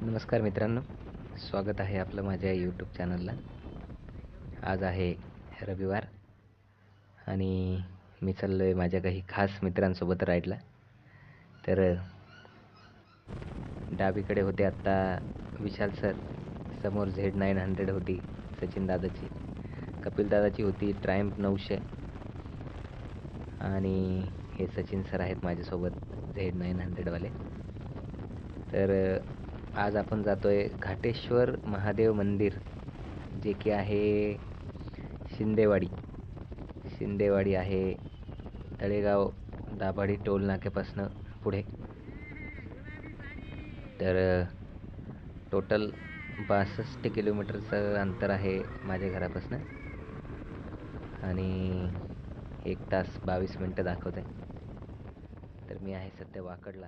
नमस्कार मित्रांनो, स्वागत आहे आपलं माझ्या यूट्यूब चॅनलला. आज आहे रविवार आणि मी चाललो आहे माझ्या काही खास मित्रांसोबत राईडला. तर डावीकडे होते आत्ता विशाल सर, समोर Z900 होती सचिन दादाची, कपिल दादाची होती ट्रायम्फ 900 आणि हे सचिन सर आहेत माझ्यासोबत Z900वाले. तर आज आपण जातोय घाटेश्वर महादेव मंदिर, जे की आहे शिंदेवाडी आहे तळेगाव दाभाडी टोल नाक्यापासून पुढे. तर टोटल 62 किलोमीटरचं अंतर आहे माझ्या घरापासून आणि 1 तास 22 मिनटं दाखवत आहे. तर मी आहे सध्या वाकडला.